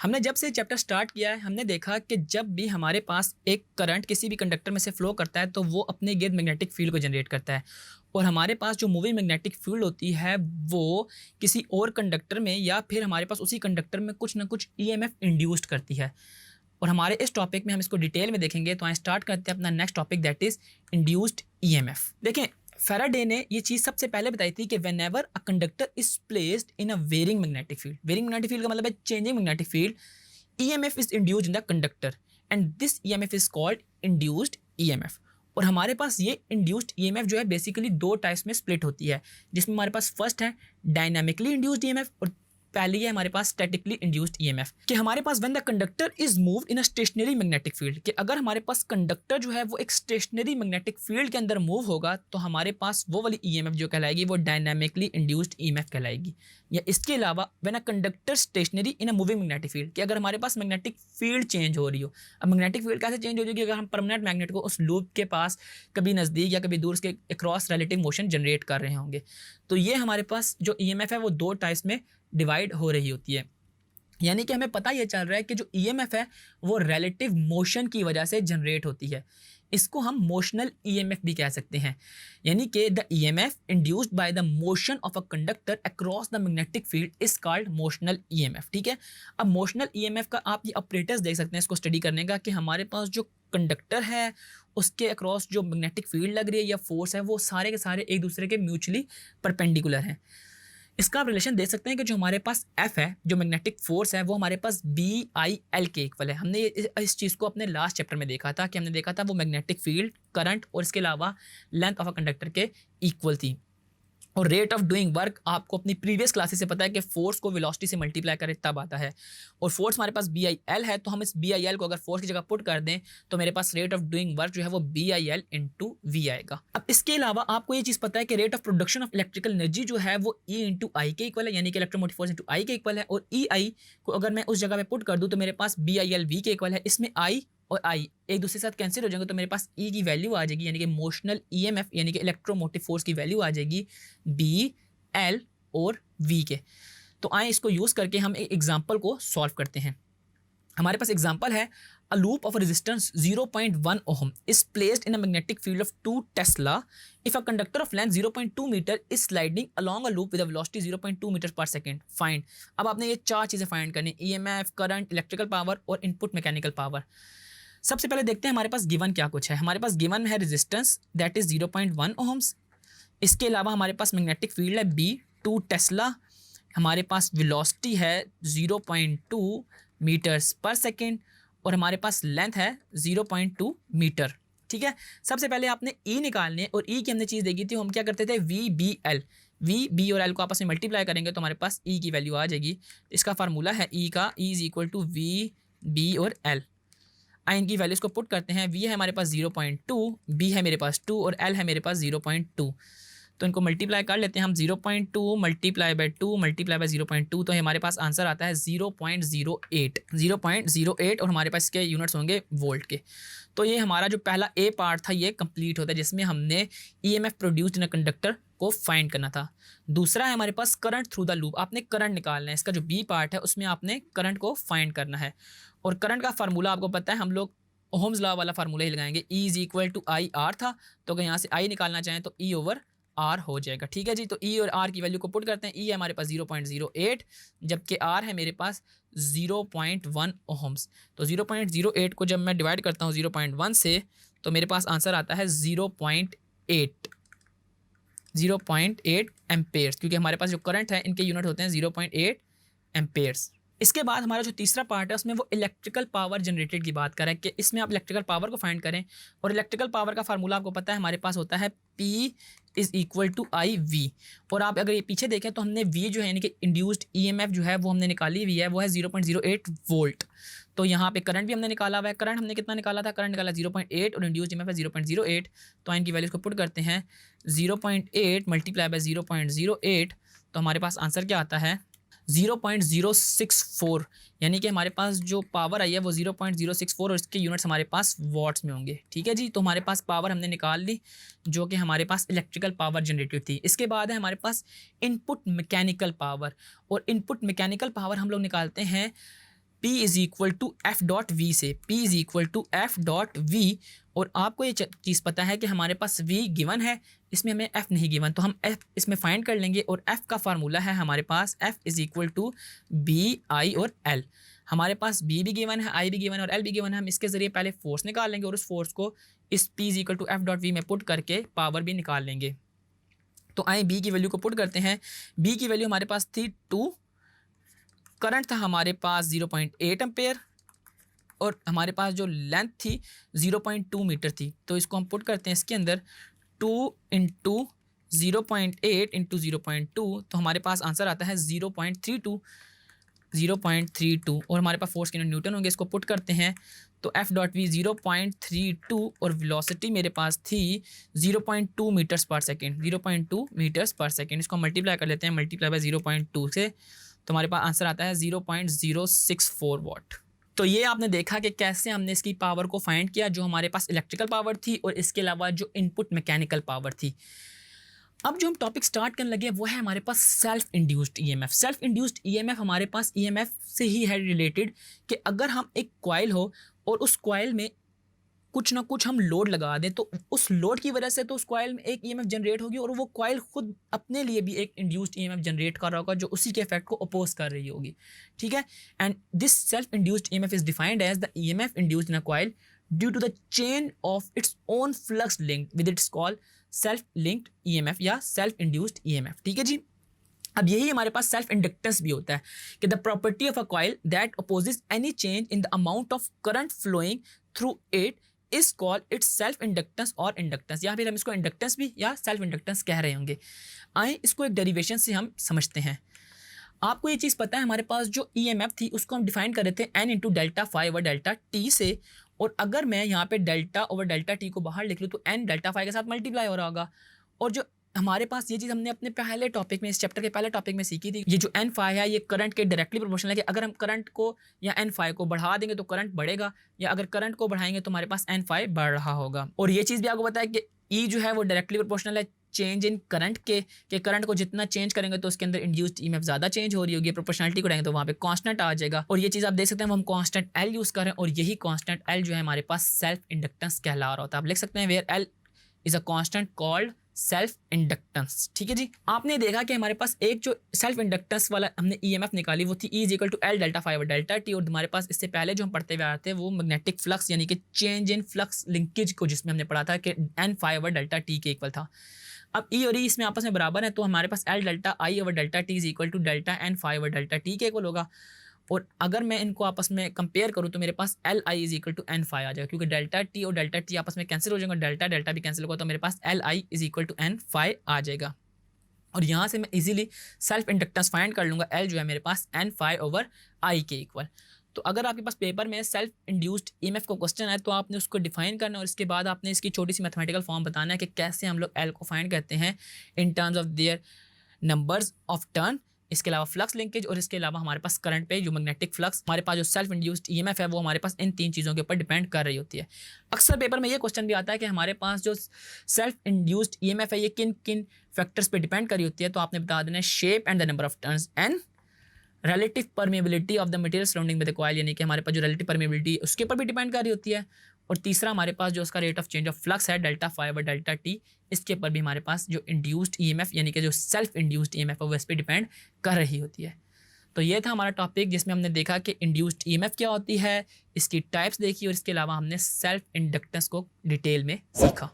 हमने जब से चैप्टर स्टार्ट किया है हमने देखा कि जब भी हमारे पास एक करंट किसी भी कंडक्टर में से फ्लो करता है तो वो अपने गिर्द मैग्नेटिक फील्ड को जनरेट करता है और हमारे पास जो मूविंग मैग्नेटिक फील्ड होती है वो किसी और कंडक्टर में या फिर हमारे पास उसी कंडक्टर में कुछ ना कुछ ईएमएफ इंड्यूस्ड करती है। और हमारे इस टॉपिक में हम इसको डिटेल में देखेंगे। तो आइए स्टार्ट करते हैं अपना next topic that is induced EMF. देखें, फैराडे ने ये चीज़ सबसे पहले बताई थी कि whenever a conductor is placed in a varying magnetic field, varying magnetic field का मतलब है changing magnetic field, EMF is induced in the conductor and this EMF is called induced EMF। और हमारे पास ये इंड्यूस्ड EMF जो है basically दो types में स्प्लिट होती है, जिसमें हमारे पास फर्स्ट है डायनामिकली इंड्यूस्ड EMF और पहली है हमारे पास स्टैटिकली इंड्यूस्ड EMF। कि हमारे पास when the conductor is moved in a stationary magnetic field, कि अगर हमारे पास कंडक्टर जो है वो एक स्टेशनरी मैग्नेटिक फील्ड के अंदर मूव होगा तो हमारे पास वो वाली EMF जो कहलाएगी वो डायनामिकली इंड्यूस्ड EMF कहलाएगी। या इसके अलावा when a conductor stationary in a moving magnetic field, कि अगर हमारे पास मैग्नेटिक फील्ड चेंज हो रही हो। अब मैग्नेटिक फील्ड कैसे चेंज हो जाएगी? अगर हम परमानेंट मैग्नेट को उस लूप के पास कभी नज़दीक या कभी दूर उसके अक्रॉस रिलेटिव मोशन जनरेट कर रहे होंगे, तो ये हमारे पास जो EMF है वो दो टाइप्स में डिवाइड हो रही होती है। यानी कि हमें पता ये चल रहा है कि जो EMF है वो रिलेटिव मोशन की वजह से जनरेट होती है। इसको हम मोशनल EMF भी कह सकते हैं। यानी कि the EMF induced by the motion of a conductor across the magnetic field is called motional EMF। ठीक है, अब मोशनल EMF का आप ये ऑपरेटर्स देख सकते हैं इसको स्टडी करने का, कि हमारे पास जो कंडक्टर है उसके अक्रॉस जो मैग्नेटिक फील्ड लग रही है या फोर्स है वो सारे के सारे एक दूसरे के म्यूचुअली परपेंडिकुलर हैं। इसका आप रिलेशन देख सकते हैं कि जो हमारे पास F है, जो मैग्नेटिक फोर्स है, वो हमारे पास BIL के इक्वल है। हमने इस चीज़ को अपने लास्ट चैप्टर में देखा था कि हमने देखा था वो मैग्नेटिक फील्ड, करंट और इसके अलावा लेंथ ऑफ अ कंडक्टर के इक्वल थी। और रेट ऑफ डूइंग वर्क आपको अपनी प्रीवियस क्लासेस से पता है कि फोर्स को वेलोसिटी से मल्टीप्लाई करें तब आता है। और फोर्स हमारे पास BIL है, तो हम इस BIL को अगर फोर्स की जगह पुट कर दें तो मेरे पास रेट ऑफ डूइंग वर्क जो है वो BIL इंटू V आएगा। अब इसके अलावा आपको ये चीज़ पता है कि rate of production of electrical energy जो है वो E इंटू आई के इक्वल है, यानी कि इलेक्ट्रोमोटिव फोर्स इंटू आई के इक्वल है। और EI को अगर मैं उस जगह पे पुट कर दूँ तो मेरे पास BIL V के इक्वल है। इसमें I और आई एक दूसरे के साथ कैंसिल हो जाएंगे तो मेरे पास E की वैल्यू आ जाएगी, यानी कि मोशनल EMF यानी कि इलेक्ट्रोमोटिव फोर्स की वैल्यू आ जाएगी BL और V के। तो आए इसको यूज़ करके हम एक एग्जांपल को सॉल्व करते हैं। हमारे पास एग्जांपल है, a loop of resistance 0.1 ohm is placed in a magnetic field of 2 tesla if a conductor of length 0.2 metre is sliding along a loop with a velocity 0.2 metre per second, find. अब आपने ये चार चीज़ें find करनी, EMF, current, electrical power और input mechanical power. सबसे पहले देखते हैं हमारे पास गिवन क्या कुछ है। हमारे पास गिवन है रेजिस्टेंस दैट इज 0.1 ओम्स। इसके अलावा हमारे पास मैग्नेटिक फील्ड है B 2 टेस्ला। हमारे पास वेलोसिटी है 0.2 मीटर्स पर सेकेंड और हमारे पास लेंथ है 0.2 मीटर। ठीक है, सबसे पहले आपने E निकालने और E की हमने चीज़ देखी थी, हम क्या करते थे VBL, V B और L को आपस में मल्टीप्लाई करेंगे तो हमारे पास E की वैल्यू आ जाएगी। इसका फार्मूला है E का, E is equal to V B और L। आई इनकी वैल्यूज़ को पुट करते हैं, V है हमारे पास 0.2, B है मेरे पास 2 और L है मेरे पास 0.2। तो इनको मल्टीप्लाई कर लेते हैं हम, 0.2 मल्टीप्लाई बाय 2 मल्टीप्लाई बाय 0.2, तो हमारे पास आंसर आता है 0.08 और हमारे पास इसके यूनिट्स होंगे वोल्ट के। तो ये हमारा जो पहला ए पार्ट था ये कंप्लीट होता है, जिसमें हमने EMF produced in a conductor को फाइंड करना था। दूसरा है हमारे पास करंट थ्रू द लूप, आपने करंट निकालना है। इसका जो बी पार्ट है उसमें आपने करंट को फाइंड करना है। और करंट का फार्मूला आपको पता है, हम लोग ओहम्स लॉ वाला फार्मूला ही लगाएंगे, E is equal to I R था, तो अगर यहाँ से आई निकालना चाहें तो E ओवर आर हो जाएगा। ठीक है जी, तो E और R की वैल्यू को पुट करते हैं। E है हमारे पास 0.08 जबकि R है मेरे पास 0.1 ओहम्स। तो 0.08 को जब मैं डिवाइड करता हूँ 0.1 से तो मेरे पास आंसर आता है 0.8 एम्पेयर्स, क्योंकि हमारे पास जो करंट है इनके यूनिट होते हैं 0.8 एम्पेयर्स। इसके बाद हमारा जो तीसरा पार्ट है उसमें वो इलेक्ट्रिकल पावर जनरेटेड की बात करें कि इसमें आप इलेक्ट्रिकल पावर को फाइंड करें। और इलेक्ट्रिकल पावर का फार्मूला आपको पता है हमारे पास होता है P is equal to I V. और आप अगर ये पीछे देखें तो हमने V जो है यानी कि इंड्यूस्ड EMF जो है वो हमने निकाली हुई है, वो है 0.08 वोल्ट। तो यहाँ पे करंट भी हमने निकाला हुआ है। करंट हमने कितना निकाला था? करंट निकाला 0.8 और इंड्यूस्ड EMF है 0.08। तो इनकी वैल्यूज को पुट करते हैं, 0.8 मल्टीप्लाई बाय 0.08, तो हमारे पास आंसर क्या आता है 0.064। यानी कि हमारे पास जो पावर आई है वो 0.064 और इसके यूनिट्स हमारे पास वॉट्स में होंगे। ठीक है जी, तो हमारे पास पावर हमने निकाल ली जो कि हमारे पास इलेक्ट्रिकल पावर जनरेटेड थी। इसके बाद है हमारे पास इनपुट मैकेनिकल पावर। और इनपुट मैकेनिकल पावर हम लोग निकालते हैं P is equal to F dot V से, P is equal to F dot V, और आपको ये चीज़ पता है कि हमारे पास V गिवन है, इसमें हमें F नहीं गिवन, तो हम F इसमें फाइंड कर लेंगे। और F का फार्मूला है हमारे पास F is equal to B I और L। हमारे पास B भी गिवन है, I भी गिवन है और L भी गिवन है। हम इसके ज़रिए पहले फोर्स निकाल लेंगे और उस फोर्स को इस P is equal to F dot V में पुट करके पावर भी निकाल लेंगे। तो आए B की वैल्यू को पुट करते हैं। B की वैल्यू हमारे पास थी 2, करंट था हमारे पास 0.8 एम्पेयर और हमारे पास जो लेंथ थी 0.2 मीटर थी। तो इसको हम पुट करते हैं इसके अंदर, 2 इंटू 0.8 इंटू 0.2, तो हमारे पास आंसर आता है 0.32 और हमारे पास फोर्स के न्यूटन होंगे। इसको पुट करते हैं तो एफ डॉट वी 0.32 और वेलोसिटी मेरे पास थी 0.2 मीटर्स पर सेकेंड, 0.2 मीटर्स पर सेकेंड। इसको मल्टीप्लाई कर लेते हैं, मल्टीप्लाई बाय 0.2 से, तो हमारे पास आंसर आता है 0.064 वाट। तो ये आपने देखा कि कैसे हमने इसकी पावर को फाइंड किया, जो हमारे पास इलेक्ट्रिकल पावर थी और इसके अलावा जो इनपुट मैकेनिकल पावर थी। अब जो हम टॉपिक स्टार्ट करने लगे वो है हमारे पास self induced EMF. Self induced EMF हमारे पास ईएमएफ से ही है रिलेटेड कि अगर हम एक कॉइल हो और उस कॉइल में कुछ ना कुछ हम लोड लगा दें तो उस लोड की वजह से तो उस कॉइल में एक ईएमएफ जनरेट होगी और वो कॉइल खुद अपने लिए भी एक इंड्यूस्ड ईएमएफ जनरेट कर रहा होगा जो उसी के इफेक्ट को अपोज कर रही होगी, ठीक है। And this self induced EMF is defined as the EMF induced in a coil due to the change of its own flux linked with its called self linked EMF या self induced EMF, ठीक है जी। अब यही हमारे पास self inductance भी होता है कि the property of a coil that opposes any change in the amount of current flowing through it is called its self inductance और इंडक्टेंस, या फिर हम इसको इंडक्टेंस भी या सेल्फ इंडक्टेंस कह रहे होंगे। आए इसको एक डेरिवेशन से हम समझते हैं। आपको ये चीज़ पता है हमारे पास जो ईएमएफ थी उसको हम डिफाइन कर रहे थे n into delta phi over delta T से, और अगर मैं यहाँ पे डेल्टा ओवर डेल्टा टी को बाहर लिख लूँ तो n डेल्टा फाई के साथ मल्टीप्लाई हो रहा होगा। और जो हमारे पास ये चीज़ हमने अपने पहले टॉपिक में, इस चैप्टर के पहले टॉपिक में सीखी थी, ये जो एन फाई है ये करंट के डायरेक्टली प्रोपोर्शनल है कि अगर हम करंट को या एन फाई को बढ़ा देंगे तो करंट बढ़ेगा, या अगर करंट को बढ़ाएंगे तो हमारे पास एन फाई बढ़ रहा होगा। और ये चीज़ भी आपको पता है कि ई जो है वो डायरेक्टली प्रोपोर्शनल है चेंज इन करंट के करंट को जितना चेंज करेंगे तो उसके अंदर इंड्यूस्ड ईएमएफ ज़्यादा चेंज हो रही होगी। प्रोपोर्शनलिटी को रहेंगे तो वहाँ पे कांस्टेंट आ जाएगा। और ये चीज़ आप देख सकते हैं हम कांस्टेंट एल यूज़ कर रहे हैं और यही कांस्टेंट एल जो है हमारे पास सेल्फ इंडक्टेंस कहला रहा होता है। आप लिख सकते हैं where L is a constant called self inductance, ठीक है जी। आपने देखा कि हमारे पास एक जो सेल्फ इंडक्टेंस वाला हमने ईएमएफ निकाली वो थी E is equal to L delta phi over delta T, और हमारे पास इससे पहले जो हम पढ़ते हुए आते हैं वो मैग्नेटिक फ्लक्स यानी कि चेंज इन फ्लक्स लिंकेज को, जिसमें हमने पढ़ा था कि N phi over delta T के इक्वल था। अब E और E इसमें आपस में बराबर है तो हमारे पास L delta I over delta T is equal to delta N phi over delta T के इक्वल होगा। और अगर मैं इनको आपस में कंपेयर करूँ तो मेरे पास L I is equal to N phi आ जाएगा, क्योंकि डेल्टा टी और डेल्टा टी आपस में कैंसिल हो जाएंगे, डेल्टा डेल्टा भी कैंसिल होगा, तो मेरे पास L I is equal to N phi आ जाएगा। और यहाँ से मैं इजीली सेल्फ इंडक्टेंस फाइंड कर लूँगा, एल जो है मेरे पास एन फाई ओवर आई के इक्वल। तो अगर आपके पास पेपर में सेल्फ इंड्यूस्ड ईएमएफ का क्वेश्चन है तो आपने उसको डिफाइन करना और इसके बाद आपने इसकी छोटी सी मैथमेटिकल फॉर्म बताना है कि कैसे हम लोग एल को फाइंड करते हैं in terms of their numbers of turn, इसके अलावा फ्लक्स लिंकेज, और इसके अलावा हमारे पास करंट पे जो मैग्नेटिक फ्लक्स, हमारे पास जो सेल्फ इंड्यूस्ड ईएमएफ है वो हमारे पास इन तीन चीज़ों के ऊपर डिपेंड कर रही होती है। अक्सर पेपर में ये क्वेश्चन भी आता है कि हमारे पास जो सेल्फ इंड्यूस्ड ईएमएफ है ये किन किन फैक्टर्स पे डिपेंड कर रही होती है, तो आपने बता देना है shape and the number of turns and relative permeability of the material surrounding with the coil, यानी कि हमारे पास जो रिलेटिव परमेबिलिटी उसके ऊपर भी डिपेंड कर रही होती है। और तीसरा हमारे पास जो उसका rate of change of flux है delta phi over delta T, इसके ऊपर भी हमारे पास जो इंड्यूस्ड ईएमएफ यानी कि जो सेल्फ इंड्यूस्ड ईएमएफ है वो इस पर डिपेंड कर रही होती है। तो ये था हमारा टॉपिक जिसमें हमने देखा कि इंड्यूस्ड ईएमएफ क्या होती है, इसकी टाइप्स देखी और इसके अलावा हमने सेल्फ इंडक्टेंस को डिटेल में सीखा।